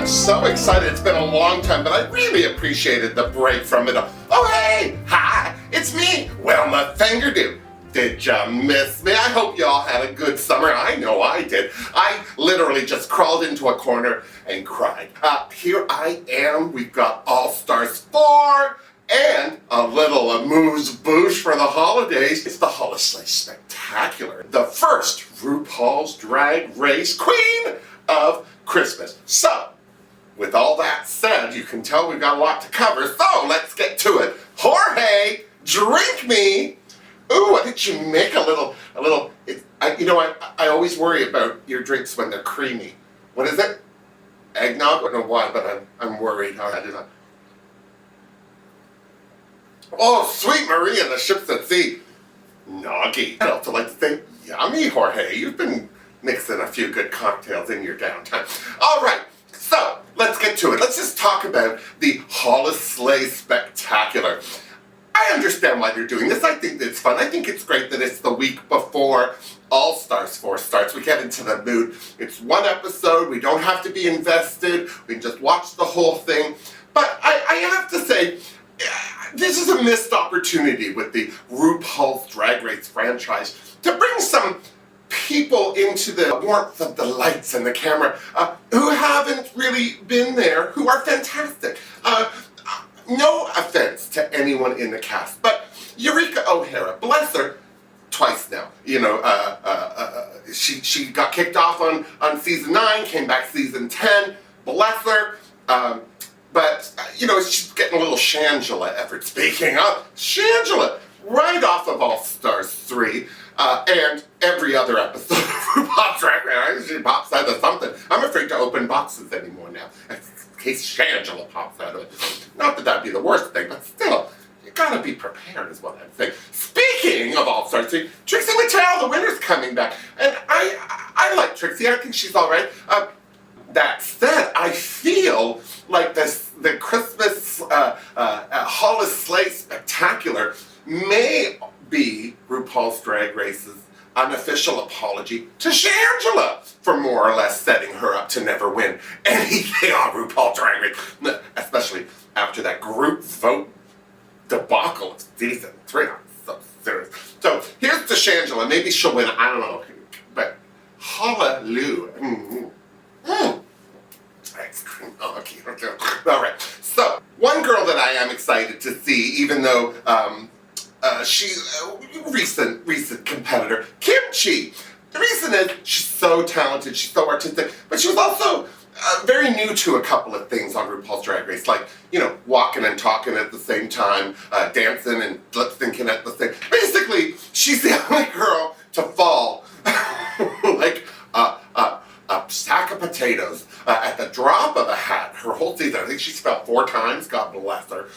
I'm so excited. It's been a long time, but I really appreciated the break from it all. Oh, hey! Hi! It's me, Wilma Fingerdoo. Did ya miss me? I hope y'all had a good summer. I know I did. I literally just crawled into a corner and cried. Here I am. We've got All-Stars 4 and a little amuse-bouche for the holidays. It's the Holi-slay Spectacular, the first RuPaul's Drag Race Queen of Christmas. So, with all that said, you can tell we've got a lot to cover, so let's get to it. Jorge, drink me! Ooh, why did you make a little, I always worry about your drinks when they're creamy. What is it? Eggnog? I don't know why, but I'm worried how I do that. Oh, sweet Maria, the ships at sea. Noggy. I'd also like to say, yummy, Jorge. You've been mixing a few good cocktails in your downtime. All right, so let's get to it. Let's just talk about the Holi-slay Spectacular. I understand why they're doing this. I think it's fun. I think it's great that it's the week before All-Stars 4 starts. We get into the mood. It's one episode. We don't have to be invested. We can just watch the whole thing. But I have to say, this is a missed opportunity with the RuPaul's Drag Race franchise to bring some people into the warmth of the lights and the camera who haven't really been there, who are fantastic. No offense to anyone in the cast, but Eureka O'Hara, bless her, twice now. You know, she got kicked off on season 9, came back season 10, bless her. But, you know, she's getting a little Shangela effort. Speaking of Shangela, right off of All-Stars 3, and every other episode of RuPaul's Drag Race, she pops out of something. I'm afraid to open boxes anymore now, in case Shangela pops out of it. Not that that'd be the worst thing, but still, you gotta be prepared is what I'm saying. Speaking of All-Stars 3, Trixie Mattel, the winner's coming back. And I like Trixie, I think she's alright. That said, I feel like the Christmas Holi-slay Spectacular may be RuPaul's Drag Race's unofficial apology to Shangela for more or less setting her up to never win anything on RuPaul's Drag Race, especially after that group vote debacle of season 3. I'm so serious. So here's to Shangela. Maybe she'll win. I don't know, but hallelujah. Ice cream. Oh, okay. All right. So, one girl that I am excited to see, even though she's a recent competitor, Kimchi. The reason is she's so talented, she's so artistic, but she was also very new to a couple of things on RuPaul's Drag Race, like, you know, walking and talking at the same time, dancing and lip-syncing at the same. Basically, she's the only girl to fall like a sack of potatoes at the drop of a hat her whole season. I think she's fell 4 times, God bless her.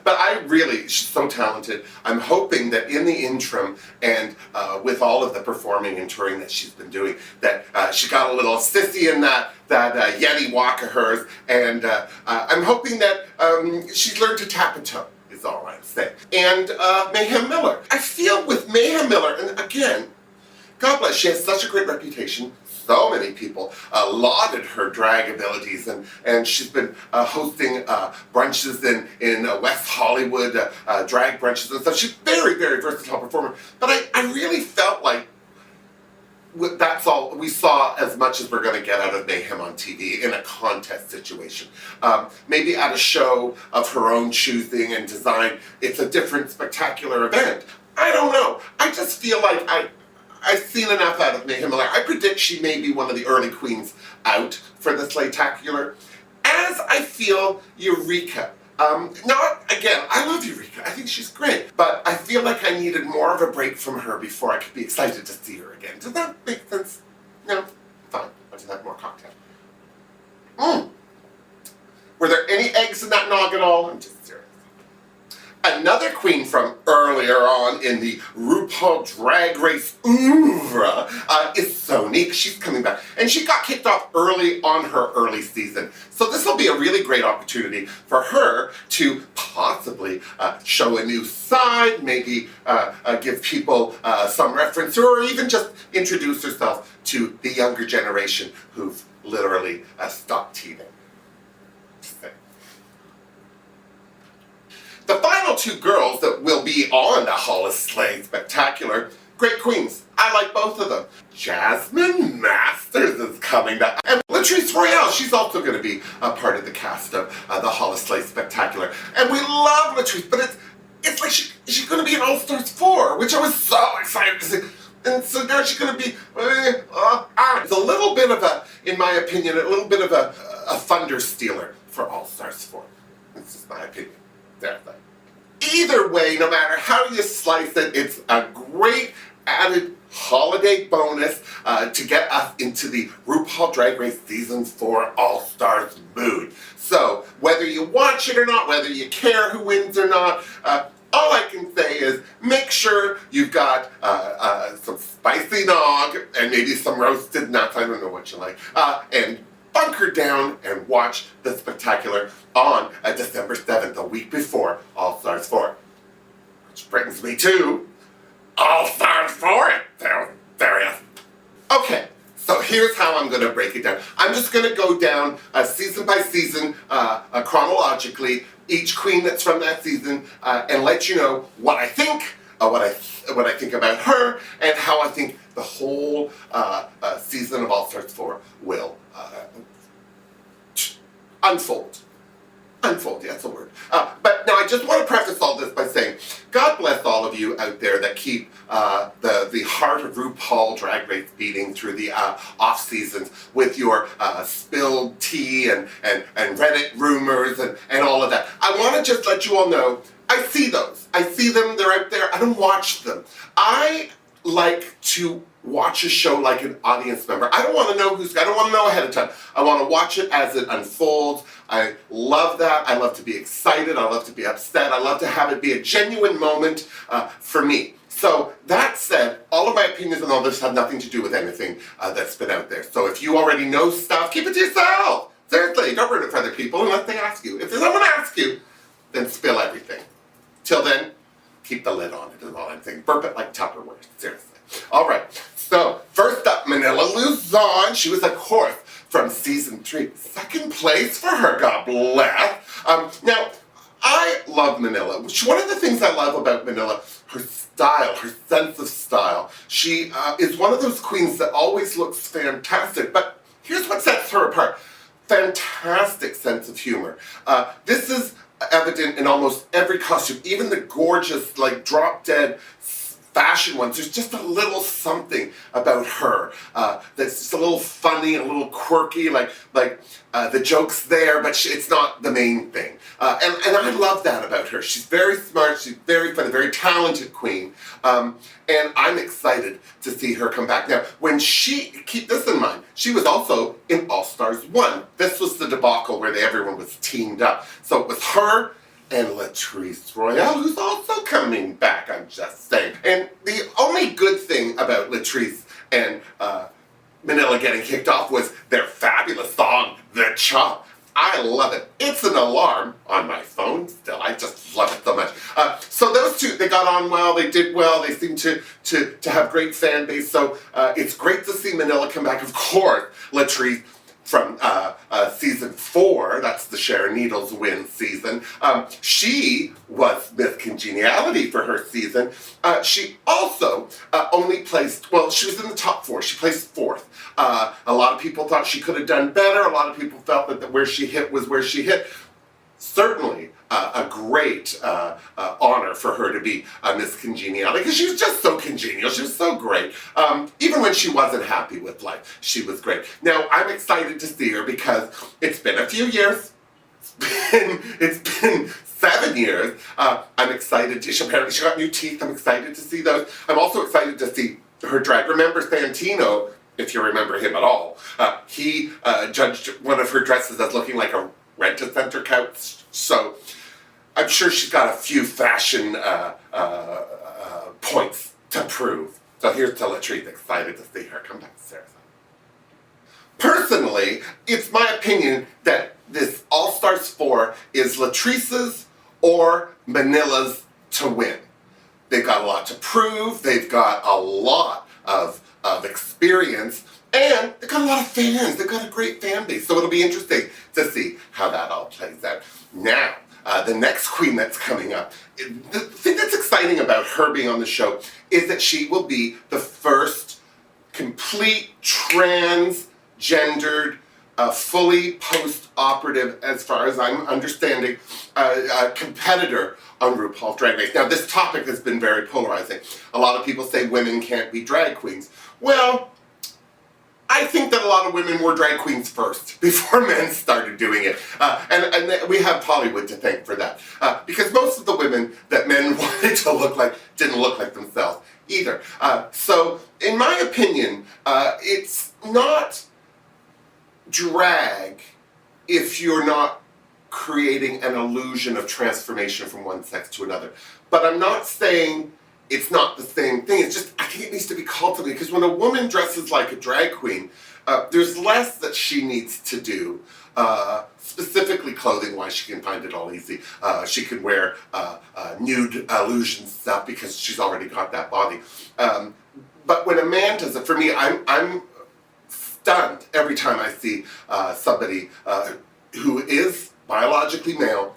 But she's so talented. I'm hoping that in the interim and with all of the performing and touring that she's been doing, that she got a little sissy in that Yeti walk of hers, and I'm hoping that she's learned to tap a toe, is all I'm saying. And Mayhem Miller. I feel with Mayhem Miller, and again, God bless, she has such a great reputation. So many people lauded her drag abilities, and she's been hosting brunches in West Hollywood, drag brunches and stuff. She's very, very versatile performer. But I really felt like that's all we saw, as much as we're going to get out of Mayhem on TV in a contest situation. Maybe at a show of her own choosing and design, it's a different spectacular event. I don't know. I just feel like I've seen enough out of Mayhem Miller. I predict she may be one of the early queens out for the Slaytacular. As I feel Eureka. Again, I love Eureka. I think she's great. But I feel like I needed more of a break from her before I could be excited to see her again. Does that make sense? No? Fine. I'll just have more cocktail. Were there any eggs in that nog at all? I'm just serious. Another queen from earlier on in the RuPaul Drag Race oeuvre is Sonique. She's coming back. And she got kicked off early on her early season. So this will be a really great opportunity for her to possibly show a new side, maybe give people some reference, or even just introduce herself to the younger generation who've literally stopped teething. The final two girls that will be on the Holi-slay Spectacular, great queens. I like both of them. Jasmine Masters is coming back. And Latrice Royale, she's also going to be a part of the cast of the Holi-slay Spectacular. And we love Latrice, but it's like she's going to be in All Stars 4, which I was so excited to see. And so now she's going to be, it's a little bit of a, in my opinion, a little bit of a thunder stealer for All Stars 4. This is my opinion. There. Either way, no matter how you slice it, it's a great added holiday bonus to get us into the RuPaul Drag Race Season 4 All-Stars mood. So, whether you watch it or not, whether you care who wins or not, all I can say is make sure you've got some spicy nog and maybe some roasted nuts, I don't know what you like, and bunker down and watch the Spectacular on December 7th, a week before All Stars 4. Which brings me to All Stars 4. There it is. Okay, so here's how I'm going to break it down. I'm just going to go down season by season, chronologically, each queen that's from that season, and let you know what I think, what I think about her, and how I think the whole season of All Stars 4 will unfold. Unfold, yeah, that's a word. But now I just want to preface all this by saying, God bless all of you out there that keep the heart of RuPaul Drag Race beating through the off seasons with your spilled tea and Reddit rumors and all of that. I want to just let you all know, I see those. I see them, they're out there. I don't watch them. I like to watch a show like an audience member. I don't want to know I don't want to know ahead of time. I want to watch it as it unfolds. I love that. I love to be excited. I love to be upset. I love to have it be a genuine moment for me. So that said, all of my opinions on all this have nothing to do with anything that's been out there. So if you already know stuff, keep it to yourself. Seriously, don't ruin it for other people unless they ask you. If someone asks you, then spill everything. Till then, keep the lid on it is all I'm saying. Burp it like Tupperware. Seriously. All right. So, first up, Manila Luzon. She was, of course, from season 3. Second place for her, God bless. Now, I love Manila. One of the things I love about Manila, her style, her sense of style. She is one of those queens that always looks fantastic, but here's what sets her apart. Fantastic sense of humor. This is evident in almost every costume, even the gorgeous, like, drop-dead fashion ones. There's just a little something about her that's just a little funny, a little quirky, like the joke's there, but it's not the main thing. And I love that about her. She's very smart, she's very funny, very talented queen, and I'm excited to see her come back. Now, keep this in mind, she was also in All Stars 1. This was the debacle where everyone was teamed up. So it was her and Latrice Royale, who's also coming back, I'm just saying. And the only good thing about Latrice and Manila getting kicked off was their fabulous song, The Chop. I love it. It's an alarm on my phone still. I just love it so much. So those two, they got on well, they did well, they seem to have great fan base. So it's great to see Manila come back. Of course, Latrice from season 4, that's the Sharon Needles win season. She was Miss Congeniality for her season. She also only placed, well, she was in the top 4. She placed 4th. A lot of people thought she could have done better. A lot of people felt that where she hit was where she hit. Certainly a great honor for her to be Miss Congeniality, because she was just so congenial. She was so great. Even when she wasn't happy with life, she was great. Now, I'm excited to see her because it's been a few years. It's been 7 years. I'm excited. Apparently she got new teeth. I'm excited to see those. I'm also excited to see her drag. Remember Santino, if you remember him at all. He judged one of her dresses as looking like a rent-a-center couch, so I'm sure she's got a few fashion points to prove. So here's to Latrice, excited to see her come back to Sarasota. Personally, it's my opinion that this All Stars 4 is Latrice's or Manila's to win. They've got a lot to prove, they've got a lot of experience, and they've got a lot of fans. They've got a great fan base, so it'll be interesting to see how that all plays out. Now, the next queen that's coming up. The thing that's exciting about her being on the show is that she will be the first complete transgendered, fully post-operative, as far as I'm understanding, competitor on RuPaul's Drag Race. Now, this topic has been very polarizing. A lot of people say women can't be drag queens. Well, I think that a lot of women were drag queens first, before men started doing it. And we have Hollywood to thank for that. Because most of the women that men wanted to look like didn't look like themselves either. So, in my opinion, it's not drag if you're not creating an illusion of transformation from one sex to another. But I'm not saying it's not the same thing. It's just, I think it needs to be cultivated, because when a woman dresses like a drag queen, there's less that she needs to do, specifically clothing-wise. She can find it all easy. She can wear nude illusion stuff because she's already got that body. But when a man does it, for me, I'm stunned every time I see somebody who is biologically male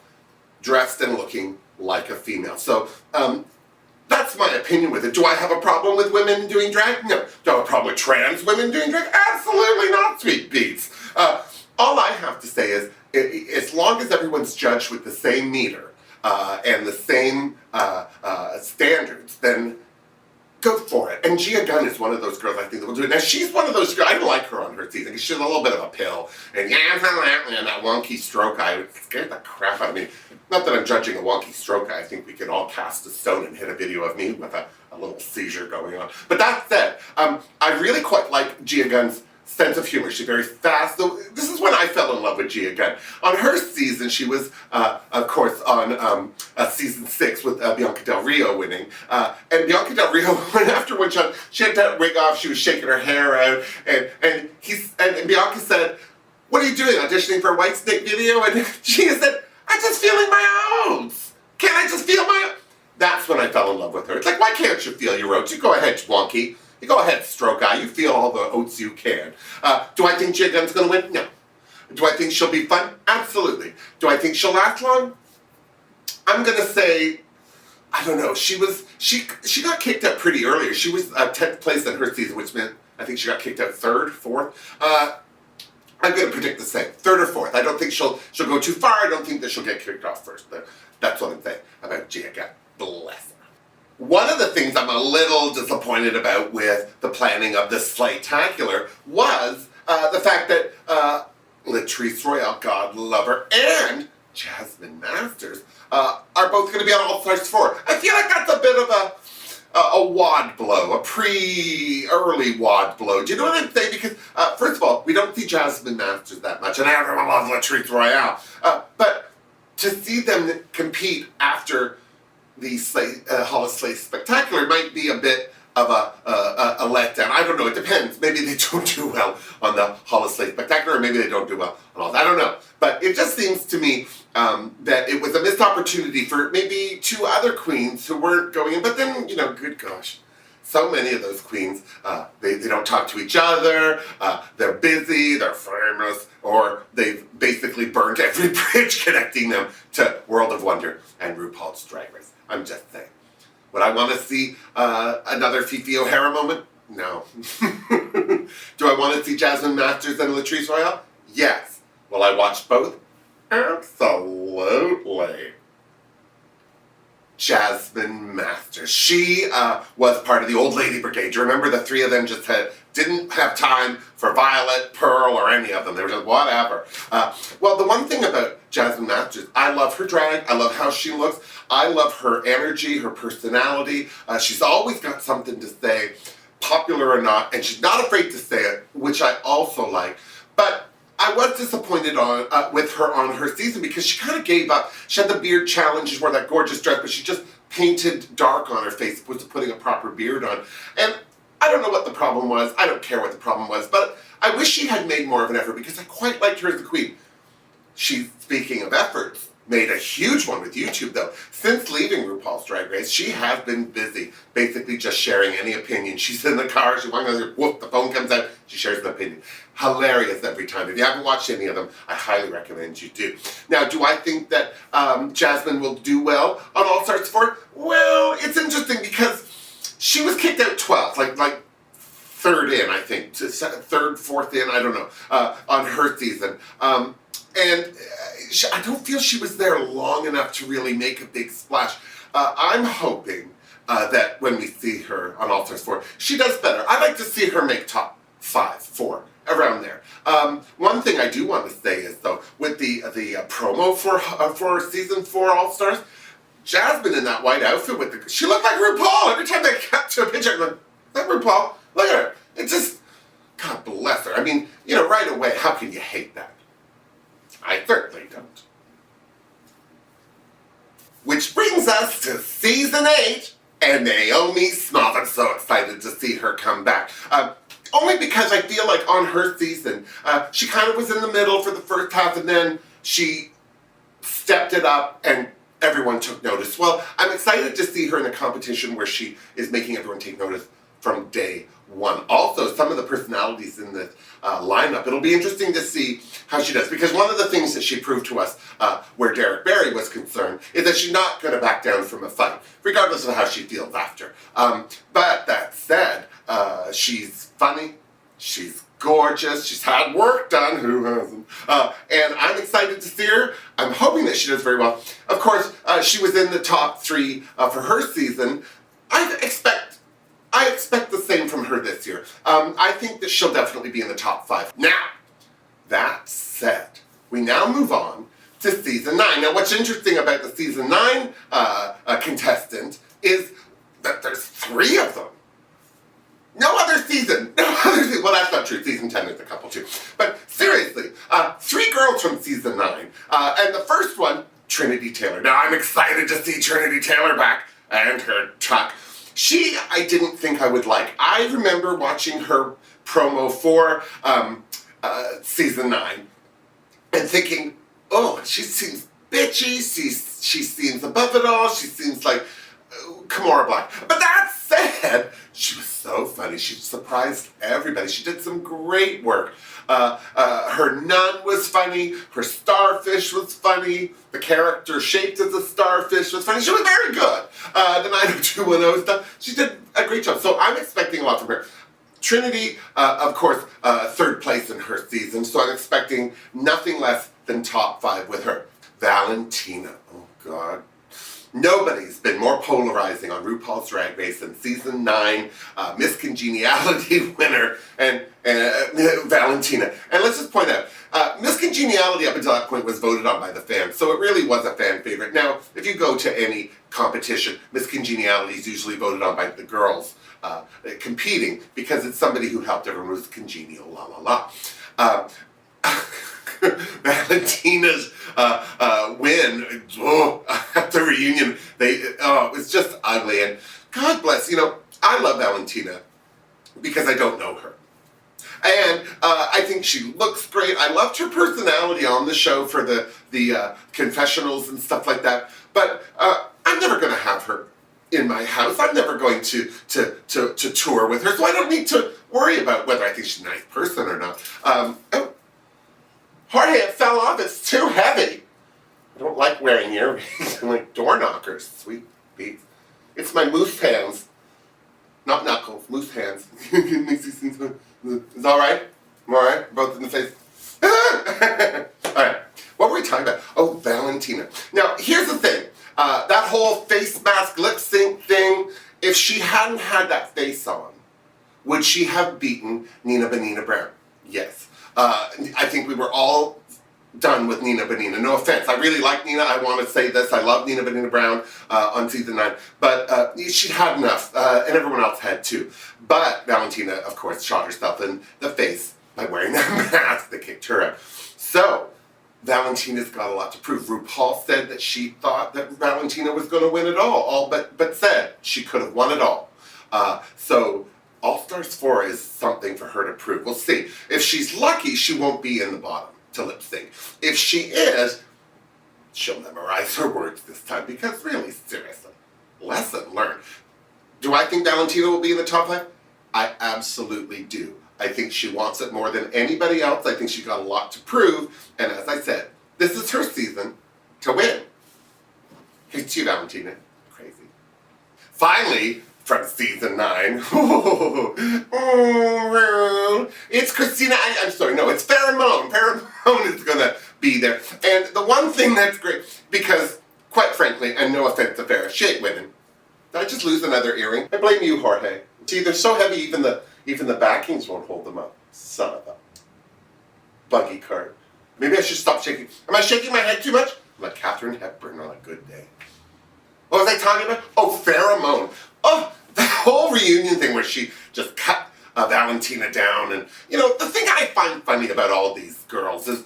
dressed and looking like a female. So that's my opinion with it. Do I have a problem with women doing drag? No. Do I have a problem with trans women doing drag? Absolutely not, sweet beats. All I have to say is, as long as everyone's judged with the same meter and the same standards, then go for it. And Gia Gunn is one of those girls I think that will do it. Now, she's one of those girls, I didn't like her on her season because she's a little bit of a pill. And that wonky stroke eye, it scared the crap out of me. Not that I'm judging a wonky stroke eye. I think we could all cast a stone and hit a video of me with a little seizure going on. But that said, I really quite like Gia Gunn's sense of humor. She's very fast. So this is when I fell in love with Gia Gunn. On her season, she was, of course, on season 6 with Bianca Del Rio winning. And Bianca Del Rio went after one shot. She had that wig off. She was shaking her hair out. And Bianca said, "What are you doing, auditioning for a White Snake video?" And Gia said, "I'm just feeling my oats. Can't I just feel my oats?" That's when I fell in love with her. It's like, why can't you feel your oats? You go ahead, wonky. You go ahead, stroke eye. You feel all the oats you can. Do I think Gia Gunn's going to win? No. Do I think she'll be fun? Absolutely. Do I think she'll last long? I'm going to say, I don't know. She got kicked out pretty early. She was 10th place in her season, which meant I think she got kicked out 3rd, 4th. I'm going to predict the same, 3rd or 4th. I don't think she'll go too far. I don't think that she'll get kicked off first. But that's what I'm saying about Gia Gunn. Bless her. One of the things I'm a little disappointed about with the planning of this Spectacular was the fact that Latrice Royale, God love her, and Jasmine Masters are both going to be on All Stars 4. I feel like that's a bit of a wad blow, a early wad blow. Do you know what I'm saying? Because, first of all, we don't see Jasmine Masters that much, and everyone loves Latrice Royale. But to see them compete after the Holi-slay Spectacular might be a bit of a letdown. I don't know, it depends. Maybe they don't do well on the Holi-slay Spectacular, or maybe they don't do well on all that. I don't know. But it just seems to me that it was a missed opportunity for maybe 2 other queens who weren't going in. But then, you know, good gosh, so many of those queens, they don't talk to each other, they're busy, they're famous, or they've basically burned every bridge connecting them to World of Wonder and RuPaul's Drag Race. I'm just saying. Would I want to see another Fifi O'Hara moment? No. Do I want to see Jasmine Masters and Latrice Royale? Yes. Will I watch both? Absolutely. Jasmine Masters. She was part of the Old Lady Brigade. Do you remember the 3 of them just didn't have time for Violet, Pearl, or any of them. They were just whatever. Well, the one thing about Jasmine Masters, I love her drag. I love how she looks. I love her energy, her personality. She's always got something to say, popular or not, and she's not afraid to say it, which I also like. But I was disappointed with her on her season because she kind of gave up. She had the beard challenge, she wore that gorgeous dress, but she just painted dark on her face opposed to putting a proper beard on. And I don't know what the problem was. I don't care what the problem was, but I wish she had made more of an effort because I quite liked her as a queen. Speaking of efforts, made a huge one with YouTube, though. Since leaving RuPaul's Drag Race, she has been busy, basically just sharing any opinion. She's in the car, she walks out, whoop, the phone comes out, she shares an opinion. Hilarious every time. If you haven't watched any of them, I highly recommend you do. Now, do I think that Jasmine will do well on All Stars 4? Well, it's interesting because she was kicked out 12th, like third in, I think, third, fourth in, I don't know, on her season. I don't feel she was there long enough to really make a big splash. I'm hoping that when we see her on All Stars 4, she does better. I'd like to see her make top 5, 4, around there. One thing I do want to say is, though, with the promo for season 4 All Stars, Jasmine in that white outfit she looked like RuPaul. Every time they cut to a picture, I'm like, is that RuPaul? Look at her. It just, God bless her. I mean, right away, how can you hate that? I certainly don't. Which brings us to season 8 and Naomi Smalls. I'm so excited to see her come back. Only because I feel like on her season, she kind of was in the middle for the first half and then she stepped it up and everyone took notice. Well, I'm excited to see her in a competition where she is making everyone take notice from day one. Also, some of the personalities in this lineup, it'll be interesting to see how she does, because one of the things that she proved to us where Derek Barry was concerned is that she's not going to back down from a fight, regardless of how she feels after. But that said, she's funny, she's gorgeous, she's had work done, who hasn't? And I'm excited to see her. I'm hoping that she does very well. Of course, she was in the top 3 for her season. I expect the same from her this year. I think that she'll definitely be in the top 5. Now, that said, we now move on to season 9. Now, what's interesting about the season 9 contestant is that there's 3 of them. No other season. Well, that's not true. Season 10 there's a couple too. But seriously, 3 girls from season 9. And the first one, Trinity Taylor. Now, I'm excited to see Trinity Taylor back and her truck. I didn't think I would like. I remember watching her promo for season 9 and thinking, oh, she seems bitchy, she seems above it all, she seems like Kimora Black. But that said, she was so funny. She surprised everybody. She did some great work. Her nun was funny. Her starfish was funny. The character shaped as a starfish was funny. She was very good. The 90210 stuff. She did a great job. So I'm expecting a lot from her. Trinity, of course, 3rd place in her season. So I'm expecting nothing less than top 5 with her. Valentina. Oh, God. Nobody's been more polarizing on RuPaul's Drag Race than season 9 Miss Congeniality winner and Valentina. And let's just point out, Miss Congeniality up until that point was voted on by the fans, so it really was a fan favorite. Now, if you go to any competition, Miss Congeniality is usually voted on by the girls competing because it's somebody who helped everyone who's congenial, la la la. Valentina's win at the reunion, it was just ugly, and God bless, I love Valentina because I don't know her. And I think she looks great. I loved her personality on the show for the confessionals and stuff like that, but I'm never going to have her in my house. I'm never going to tour with her, so I don't need to worry about whether I think she's a nice person or not. Jorge, it fell off. It's too heavy. I don't like wearing earrings. I'm like door knockers. Sweet beats. It's my moose hands. Not knuckles, moose hands. Is all right? I'm all right? Both in the face. All right. What were we talking about? Oh, Valentina. Now, here's the thing. That whole face mask lip sync thing, if she hadn't had that face on, would she have beaten Nina Bonina Brown? Yes. I think we were all done with Nina Bonina. No offense. I really like Nina. I want to say this. I love Nina Bonina Brown on season 9. But she had enough, and everyone else had too. But Valentina, of course, shot herself in the face by wearing that mask that kicked her out. So, Valentina's got a lot to prove. RuPaul said that she thought that Valentina was going to win it all but said she could have won it all. So, All Stars 4 is something for her to prove. We'll see. If she's lucky, she won't be in the bottom to lip sync. If she is, she'll memorize her words this time, because really, seriously, lesson learned. Do I think Valentina will be in the top 5? I absolutely do. I think she wants it more than anybody else. I think she got a lot to prove, and as I said, this is her season to win. Here's to you, Valentina. Crazy. Finally, from season 9, it's Christina, it's Pheromone. Pheromone is gonna be there. And the one thing that's great, because quite frankly, and no offense to Farrah, she ain't winning. Did I just lose another earring? I blame you, Jorge. See, they're so heavy, even the backings won't hold them up. Son of a buggy card. Maybe I should stop shaking. Am I shaking my head too much? I'm like Katharine Hepburn on a good day. What was I talking about? Oh, Pheromone. Oh, the whole reunion thing where she just cut Valentina down. And, the thing I find funny about all these girls is,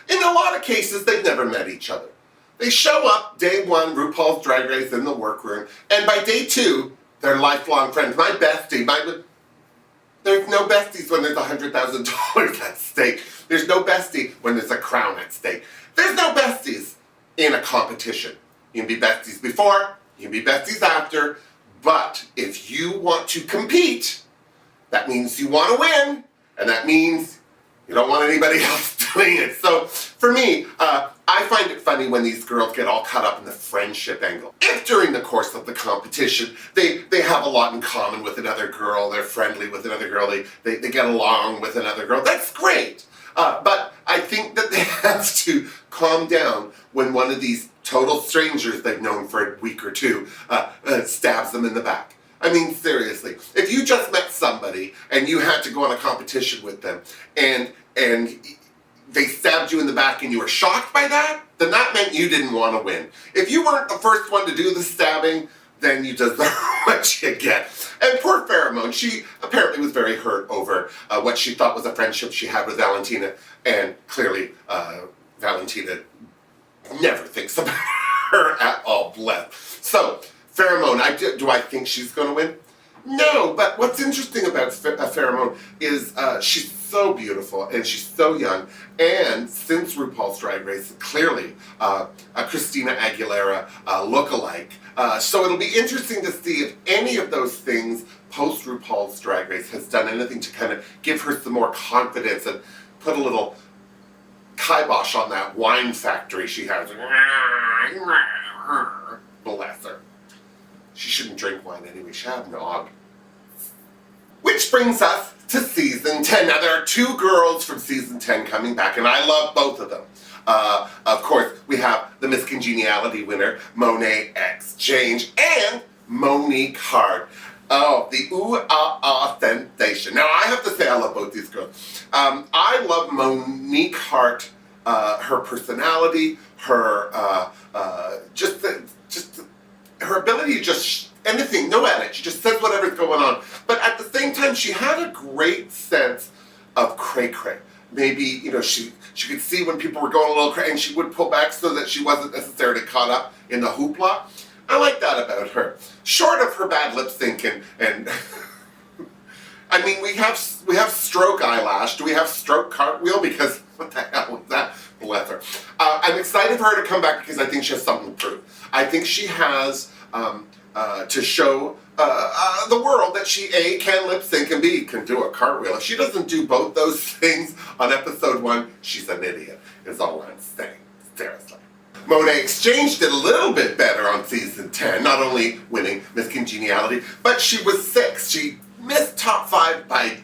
in a lot of cases, they've never met each other. They show up day 1, RuPaul's Drag Race in the workroom, and by day 2, they're lifelong friends. My bestie, there's no besties when there's $100,000 at stake. There's no bestie when there's a crown at stake. There's no besties in a competition. You can be besties before, you can be besties after, but if you want to compete, that means you want to win, and that means you don't want anybody else doing it. So, for me, I find it funny when these girls get all caught up in the friendship angle. If during the course of the competition, they have a lot in common with another girl, they're friendly with another girl, they get along with another girl, that's great. But I think that they have to calm down when one of these total strangers they've known for a week or two stabs them in the back. I mean, seriously, if you just met somebody and you had to go on a competition with them and they stabbed you in the back and you were shocked by that, then that meant you didn't want to win. If you weren't the first one to do the stabbing, then you deserve what you get. And poor Pheromone, she apparently was very hurt over what she thought was a friendship she had with Valentina, and clearly Valentina never thinks about her at all, bless. So, Pheromone, do I think she's going to win? No, but what's interesting about Pheromone is she's so beautiful and she's so young, and since RuPaul's Drag Race, clearly a Christina Aguilera look-alike. So it'll be interesting to see if any of those things post RuPaul's Drag Race has done anything to kind of give her some more confidence and put a little kibosh on that wine factory she has. Bless her. She shouldn't drink wine anyway, she had nog. Which brings us to season 10. Now there are 2 girls from season 10 coming back, and I love both of them. Of course, we have the Miss Congeniality winner, Monet Exchange, and Monique Hart. Oh, the ooh-ah-ah sensation. Now I have to say I love both these girls. I love Monique Hart, her personality, her her ability to just anything, no edit. She just says whatever's going on. But at the same time, she had a great sense of cray-cray. Maybe, she could see when people were going a little cray, and she would pull back so that she wasn't necessarily caught up in the hoopla. I like that about her. Short of her bad lip sync and I mean, we have stroke eyelash. Do we have stroke cartwheel? Because what the hell was that? Bless her. I'm excited for her to come back because I think she has something to prove. I think she has to show the world that she A, can lip sync, and B, can do a cartwheel. If she doesn't do both those things on episode 1, she's an idiot, is all I'm saying. Seriously. Monet Exchange did a little bit better on season 10, not only winning Miss Congeniality, but she was 6th. She missed top 5 by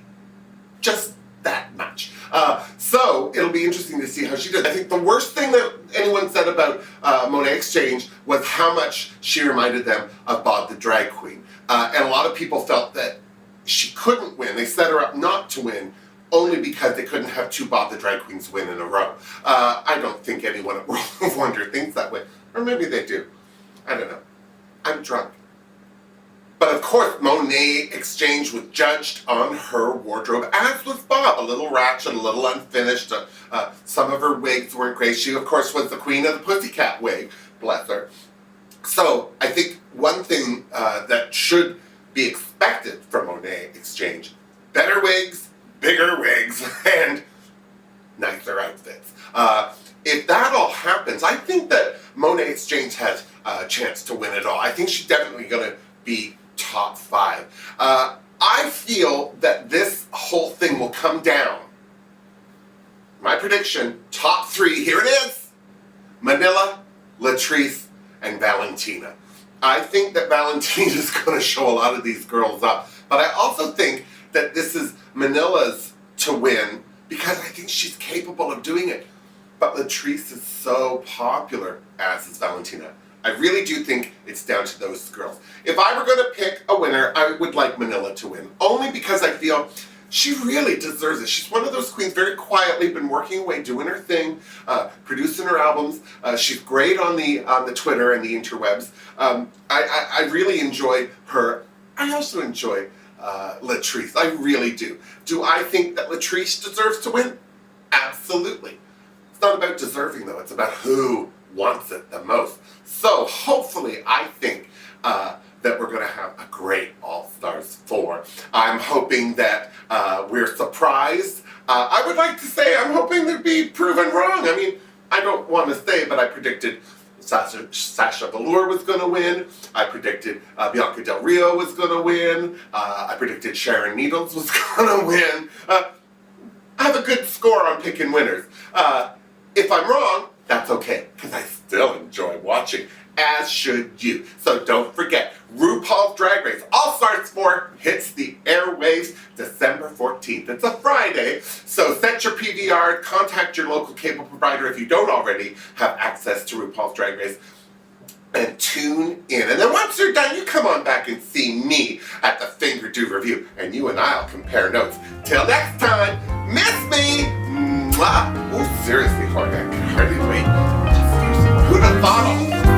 just that much. So it'll be interesting to see how she did. I think the worst thing that anyone said about Monet Exchange was how much she reminded them of Bob the Drag Queen. And a lot of people felt that she couldn't win. They set her up not to win only because they couldn't have 2 Bob the Drag Queens win in a row. I don't think anyone at World of Wonder thinks that way. Or maybe they do. I don't know. I'm drunk. But of course, Monet Exchange was judged on her wardrobe, as was Bob. A little ratchet, a little unfinished. Some of her wigs weren't great. She, of course, was the queen of the pussycat wig. Bless her. So, I think one thing that should be expected from Monet Exchange, better wigs, bigger wigs, and nicer outfits. If that all happens, I think that Monet Exchange has a chance to win it all. I think she's definitely going to be top 5. I feel that this whole thing will come down. My prediction, top 3, here it is. Manila, Latrice, and Valentina. I think that Valentina is going to show a lot of these girls up. But I also think that this is Manila's to win because I think she's capable of doing it. But Latrice is so popular, as is Valentina. I really do think it's down to those girls. If I were going to pick a winner, I would like Manila to win. Only because I feel she really deserves it. She's one of those queens, very quietly, been working away, doing her thing, producing her albums. She's great on the Twitter and the interwebs. I really enjoy her. I also enjoy Latrice. I really do. Do I think that Latrice deserves to win? Absolutely. It's not about deserving, though. It's about who wants it the most. So hopefully, I think that we're going to have a great All-Stars 4. I'm hoping that we're surprised. I would like to say I'm hoping to be proven wrong. I mean, I don't want to say, but I predicted Sasha Velour was going to win. I predicted Bianca Del Rio was going to win. I predicted Sharon Needles was going to win. I have a good score on picking winners. If I'm wrong, that's okay, because I still enjoy watching, as should you. So don't forget, RuPaul's Drag Race All-Stars 4 hits the airwaves December 14th. It's a Friday, so set your PVR, contact your local cable provider if you don't already have access to RuPaul's Drag Race, and tune in. And then once you're done, you come on back and see me at the Fingerdoo review, and you and I'll compare notes. Till next time, miss me! Mwah! Oh, seriously, Jorge, I can hardly wait. Who'd have thought all?